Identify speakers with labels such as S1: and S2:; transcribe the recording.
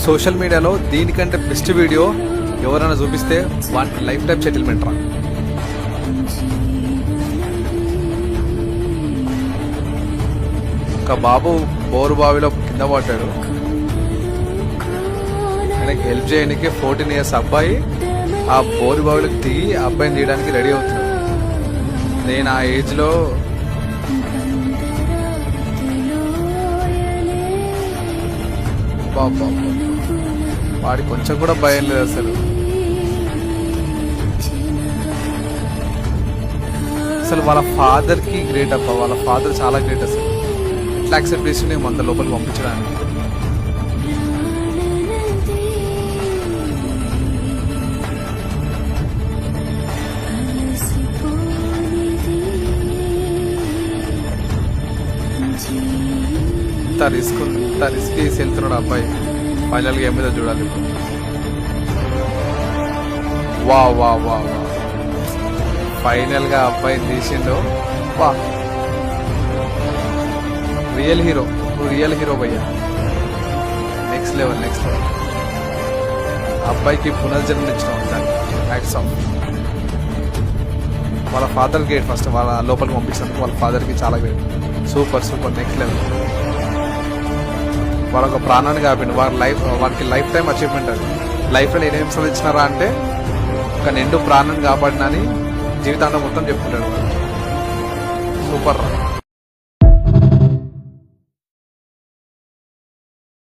S1: Social మీడియాలో దీనికంటే best video ఎవరైనా చూపిస్తే వాటికి లైఫ్ టైం సెటిల్మెంట్ రా. ఒక బాబు బోరు బావిలో కింద పడ్డాడు. ఆయనకి హెల్ప్ చేయడానికి 14 years అబ్బాయి ఆ బోరు బావిలోకి దిగి ఆ అబ్బాయిని తీయడానికి రెడీ అవుతున్నాడు. నేను ఆ ఏజ్ లో వాడి కొంచెం కూడా భయం లేదు అసలు. అసలు వాళ్ళ ఫాదర్ కి గ్రేట్ అబ్బా, వాళ్ళ ఫాదర్ చాలా గ్రేట్. అసలు ఎట్లా యాక్సెప్ట్ చేసి నేను మంద లోపలికి పంపించడానికి. ఇంత రిస్క్ చేసి వెళ్తున్నాడు అబ్బాయి. ఫైనల్ గా ఏమిదో చూడాలి. వా వా వా వా ఫైనల్ గా అబ్బాయిని తీసిండు. వా రియల్ హీరో, నువ్వు రియల్ హీరో భయ్యా. Next level. అబ్బాయికి పునర్జన్మనిచ్చినావు, హ్యాట్స్ ఆఫ్. వాళ్ళ ఫాదర్ గ్రేట్. ఫస్ట్ వాళ్ళ లోపలికి పంపించినందుకు వాళ్ళ ఫాదర్ కి చాలా గ్రేట్. Super next level. వాళ్ళొక ప్రాణాన్ని కాపిండు. వారికి లైఫ్ టైం అచీవ్మెంట్. అది లైఫ్లో నేనేం సాధించినారా అంటే ఒక నిండు ప్రాణాన్ని కాపాడినా అని జీవితాంతం మొత్తం చెప్పుకుంటాడు. సూపర్ రా.